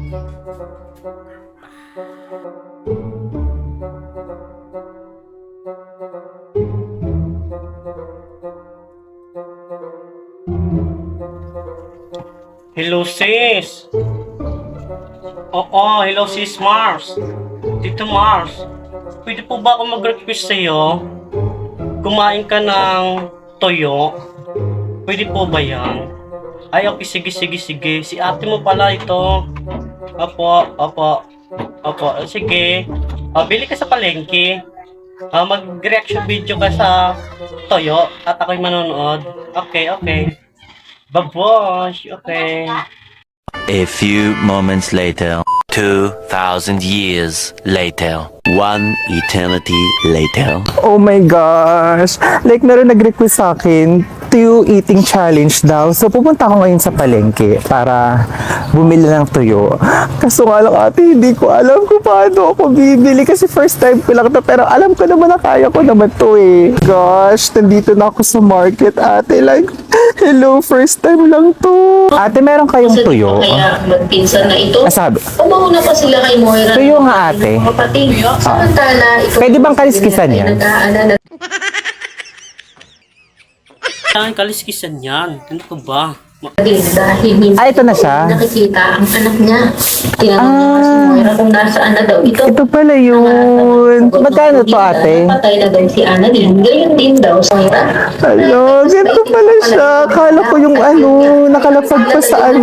Hello sis. Oo, hello sis Mars. Tito Mars, pwede po ba ako mag-request sa'yo? Kumain ka ng toyo? Pwede po ba yan? Ay, okay, sige. Si ate mo pala ito. Opo. Sige. Bili ka sa palengke. Mag-reaction video ka sa toyo at ako'y manonood. Okay. Babosh, okay. A few moments later, 2,000 years later, one eternity later. Oh my gosh! Like, meron nag-request sa akin tuyo eating challenge daw. So, pupunta ako ngayon sa palengke para bumili ng tuyo. Kaso nga lang ate, hindi ko alam kung paano ako bibili kasi first time ko lang to. Pero alam ko naman na kaya ko naman to eh. Gosh, nandito na ako sa market ate. Like, hello, first time lang to. Ate, meron kayong tuyo? Kaya magpinsan na ito. Sabi, Umauna pa sila kay Moira. tuyo nga ate. Kapatid. Samantala, ikaw. Pwede bang kaliskisan yan? Nag-aalala. Saan kaliskisan yan? Ano ka ba? Dahil hindi Ito na siya? nakikita ang anak niya. Tinanong niya si Moira kung nasaan na daw ito. Ito pala yun. Magkano to ate? Patay na daw si Annalyn. Gayon din daw si Moira. Ano, ganito pala siya. Kala ko yung nakalapag pa sa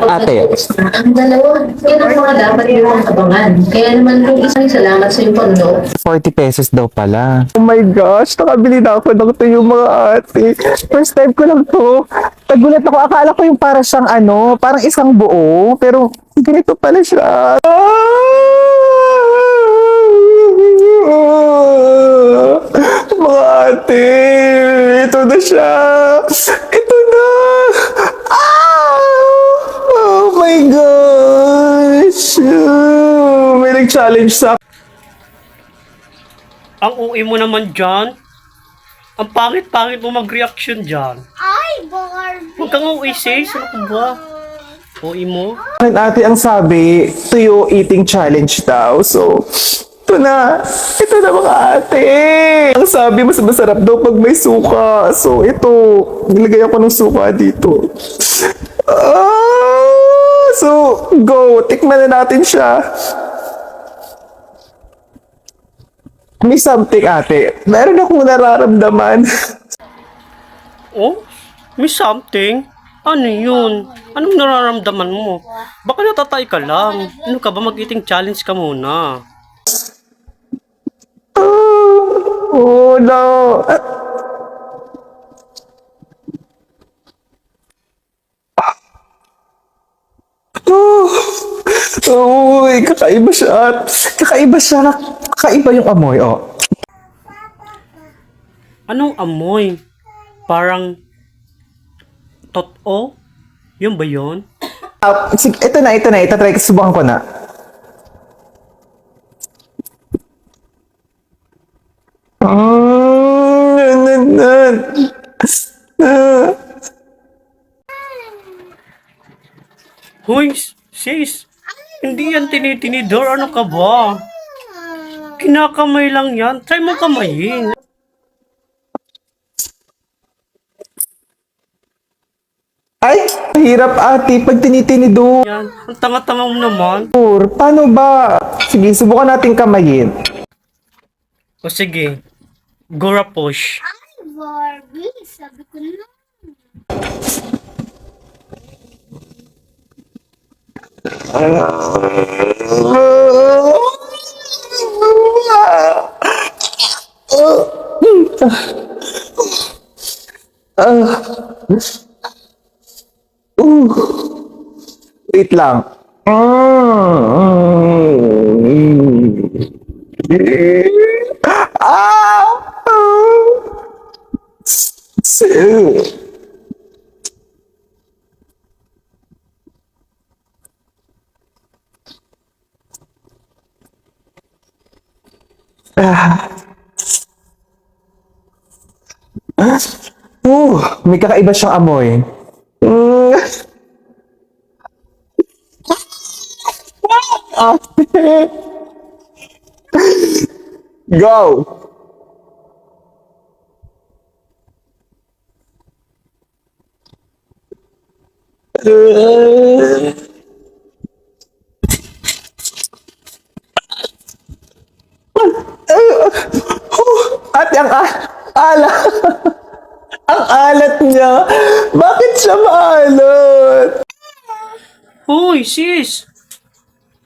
Ate. Ang dalawa, yan ang mga dapat yung abangan. Kaya naman kung isang salamat sa iyong pondo. 40 pesos daw pala. Oh my gosh, nakabili na ako ng tuyo mga ate. First time ko lang to. Nagulat ako, akala ko yung para siyang parang isang buo. Pero ganito pala siya. Mga ate, ito na siya. Ito na. Oh my gosh. May nag-challenge sa Ang uwi mo naman dyan. Ang pangit-pangit mo mag-reaction dyan. Ay, Barbie! Huwag kang uwi sis. Ano ka ba? Uwi mo? akin ate ang sabi, tuyo eating challenge daw. So, ito na mga ate. Ang sabi, mas masarap daw pag may suka. So, ito, nilagay ako ng suka dito. So, go. Tikman na natin siya. May something ate. Meron akong nararamdaman. Oh? May something? Ano yun? Anong nararamdaman mo? Baka natatay ka lang. Ano ka ba? Mag-eating challenge ka muna. Oh no. Uy, kakaiba siya. Kakaiba yung amoy, oh. Anong amoy? Parang tot-o? Yun ba yun? Sige, ito na. Itatry ko, subukan ko na. Hoy, sis. Hindi yan tinitinidor. Ano ka ba? Kinakamay lang yan. Try mo kamayin. Ay, hirap ate pag tinitinido. Yan. Ang tanga-tanga mo naman. Paano ba? Sige, subukan natin kamayin. O sige. Gora push. Ay, Barbie! Sabi ko na. Wait lang. May kakaiba siyang amoy. Ate! Go! Ate, ala. Ang alat niya. Bakit siya maalat? Hoy, sis!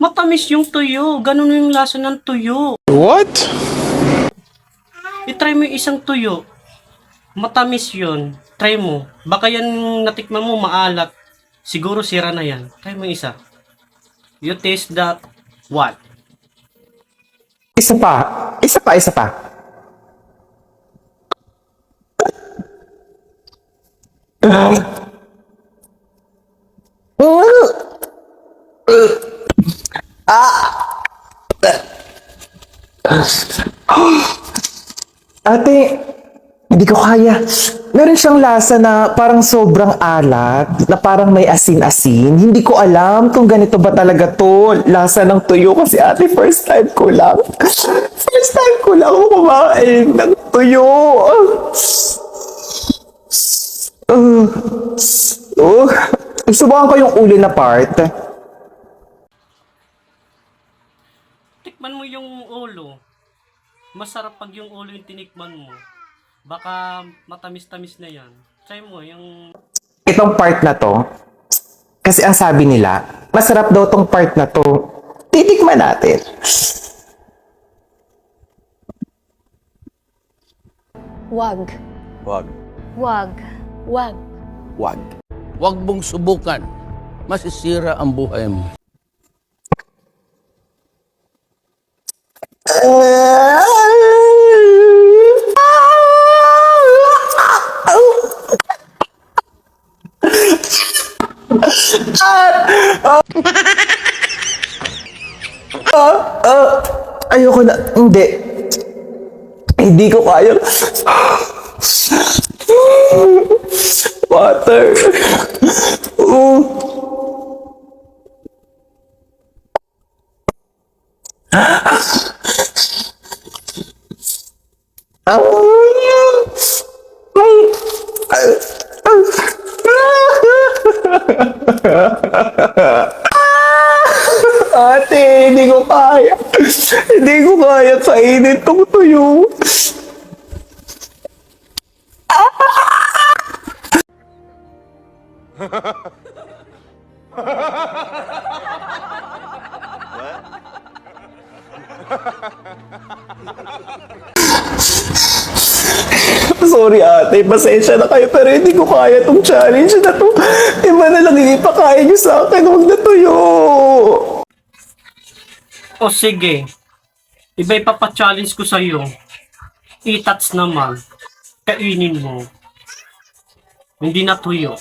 Matamis yung tuyo. Ganun yung lasa ng tuyo. What? I-try mo yung isang tuyo. Matamis yun. Try mo. Baka yan natikman mo maalat. Siguro sira na yan. Try mo yung isa. You taste that. What? Isa pa. Ate, hindi ko kaya. Meron siyang lasa na parang sobrang alat, na parang may asin-asin. Hindi ko alam kung ganito ba talaga to. Lasa ng tuyo kasi ate, first time ko lang. First time ko lang kumain ng tuyo. Subukan ko yung ulo na part. Tikman mo yung ulo. Masarap pag yung ulo yung tinikman mo. Baka matamis-tamis na yan. Try mo yung... Itong part na to, kasi ang sabi nila, masarap daw tong part na to. Titikman natin. Wag. Wag. Wag. Wag. Wag. Huwag mong subukan. Masisira ang buhay mo. Ayoko na. Hindi. Hindi ko kaya. Water. Ate, hindi ko kaya. Hindi ko kaya kainin tong tuyo. Sorry ate, pasensya na kayo pero hindi ko kaya tong challenge na to. Iba na lang ipakain niyo sa akin, huwag na tuyo. O sige. Iba ipapa-challenge ko sa'yo. Itats naman. Kainin mo. Hindi na tuyo.